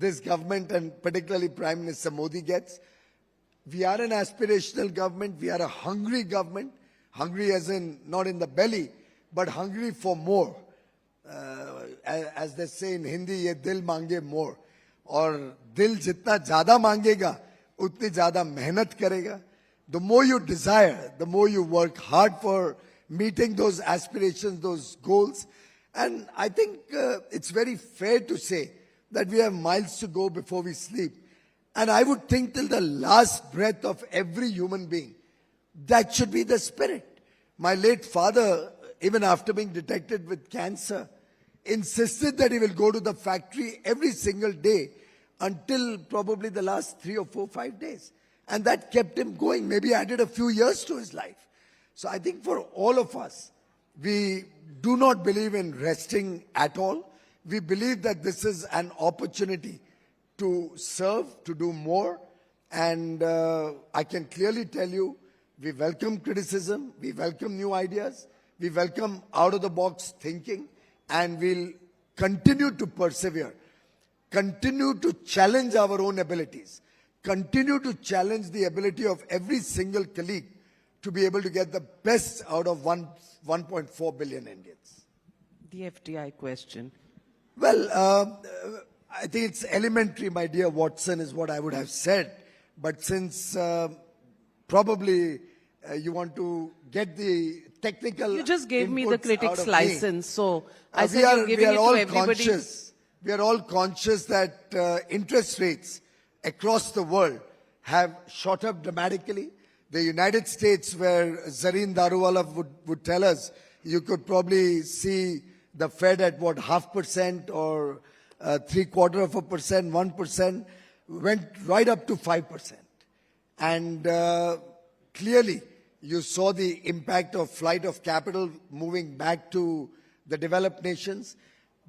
this government and particularly Prime Minister Modi gets. We are an aspirational government. We are a hungry government. Hungry as in not in the belly, but hungry for more. As they say in Hindi, ye dil mange more. और दिल जितना ज्यादा मांगेगा उतनी ज्यादा मेहनत करेगा. The more you desire, the more you work hard for meeting those aspirations, those goals. And I think it's very fair to say that we have miles to go before we sleep. And I would think till the last breath of every human being, that should be the spirit. My late father, even after being detected with cancer, insisted that he will go to the factory every single day until probably the last 3 or 4, 5 days. And that kept him going, maybe added a few years to his life. So I think for all of us, we do not believe in resting at all. We believe that this is an opportunity to serve, to do more. And I can clearly tell you, we welcome criticism, we welcome new ideas, we welcome out-of-the-box thinking, and we'll continue to persevere, continue to challenge our own abilities, continue to challenge the ability of every single colleague to be able to get the best out of 1.4 billion Indians. The FDI question. Well, I think it's elementary, my dear Watson, is what I would have said. But since probably you want to get the technical You just gave me the inputs critics' out of license, so I said we are, you're giving it to everybody. We are all conscious that interest rates across the world have shot up dramatically. The United States, where Zareen Daruwala would tell us, you could probably see the Fed at what, 0.5% or 0.75%, 1%, went right up to 5%. And clearly, you saw the impact of flight of capital moving back to the developed nations.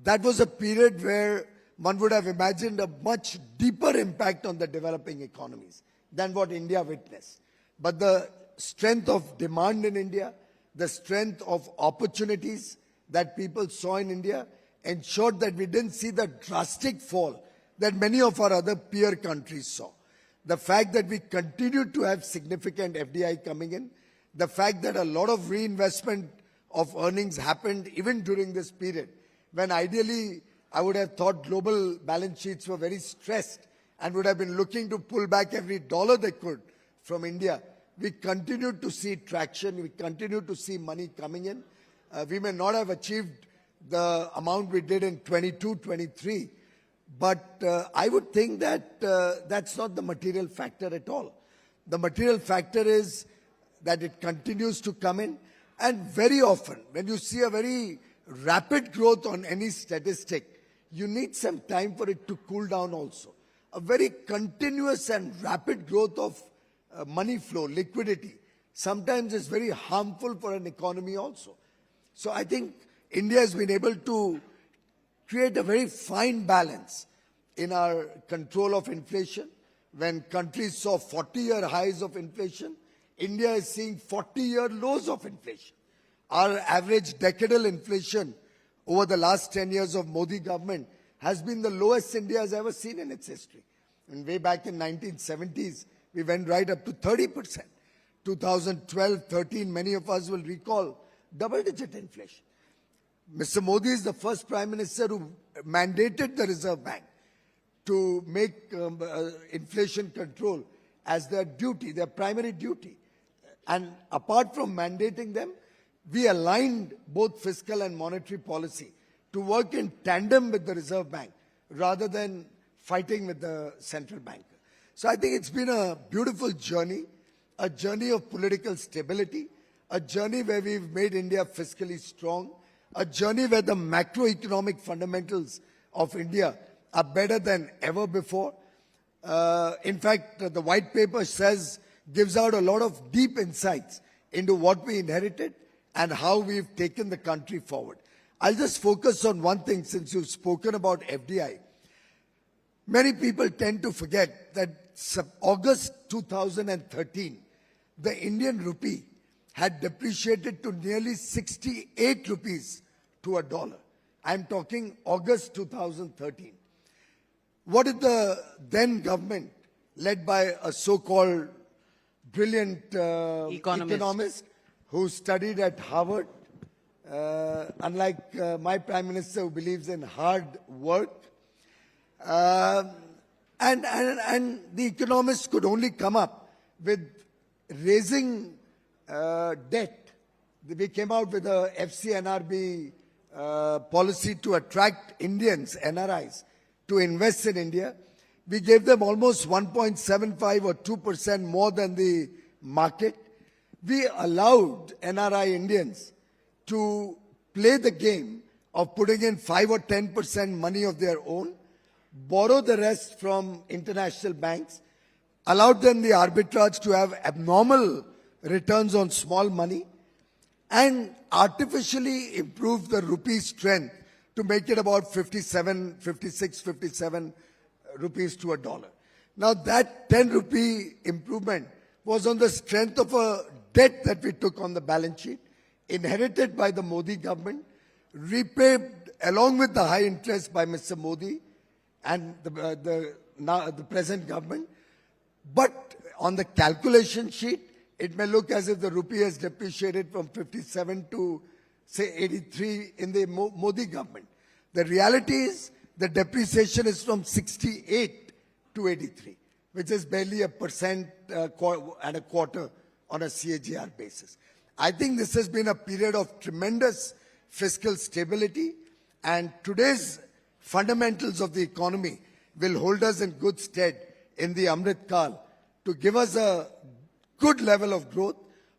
That was a period where one would have imagined a much deeper impact on the developing economies than what India witnessed. But the strength of demand in India, the strength of opportunities that people saw in India ensured that we didn't see the drastic fall that many of our other peer countries saw. The fact that we continued to have significant FDI coming in, the fact that a lot of reinvestment of earnings happened even during this period, when ideally I would have thought global balance sheets were very stressed and would have been looking to pull back every dollar they could from India. We continued to see traction, we continued to see money coming in. We may not have achieved the amount we did in 22, 23, but I would think that that's not the material factor at all. The material factor is that it continues to come in, and very often when you see a very rapid growth on any statistic, you need some time for it to cool down also. A very continuous and rapid growth of money flow, liquidity, sometimes is very harmful for an economy also. So I think India has been able to create a very fine balance in our control of inflation. When countries saw 40-year highs of inflation, India is seeing 40-year lows of inflation. Our average decadal inflation over the last 10 years of Modi government has been the lowest India has ever seen in its history. And way back in 1970s, we went right up to 30%. 2012, 13, many of us will recall double-digit inflation. Mr. Modi is the first Prime Minister who mandated the Reserve Bank to make inflation control as their duty, their primary duty. And apart from mandating them, we aligned both fiscal and monetary policy to work in tandem with the Reserve Bank rather than fighting with the central bank. So I think it's been a beautiful journey, a journey of political stability, a journey where we've made India fiscally strong, a journey where the macroeconomic fundamentals of India are better than ever before. In fact, the white paper gives out a lot of deep insights into what we inherited and how we've taken the country forward. I'll just focus on one thing since you've spoken about FDI. Many people tend to forget that August 2013, the Indian rupee had depreciated to nearly 68 rupees to a dollar. I'm talking August 2013. what did the then government, led by a so-called brilliant economist who studied at Harvard, unlike my Prime Minister who believes in hard work, and the economists could only come up with raising debt. We came out with a FCNRB policy to attract Indians, NRIs, to invest in India. We gave them almost 1.75 or 2% more than the market. We allowed NRI Indians to play the game of putting in 5 or 10% money of their own, borrow the rest from international banks, allowed them the arbitrage to have abnormal returns on small money, and artificially improved the rupee strength to make it about 57 rupees to a dollar. Now that 10 rupee improvement was on the strength of a debt that we took on the balance sheet, inherited by the Modi government, repaid along with the high interest by Mr. Modi and the present government. But on the calculation sheet, it may look as if the rupee has depreciated from 57 to, say, 83 in the Modi government. The reality is the depreciation is from 68 to 83, which is barely 1% and a quarter on a CAGR basis. I think this has been a period of tremendous fiscal stability, and today's fundamentals of the economy will hold us in good stead in the Amrit Kal to give us a good level of growth,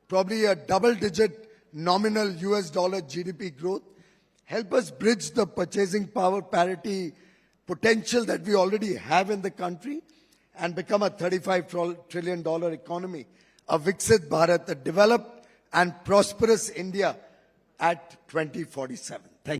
probably a double-digit nominal US dollar GDP growth, help us bridge the purchasing power parity potential that we already have in the country, and become a $35 trillion economy, a Viksit Bharat, a developed and prosperous India at 2047. Thank you.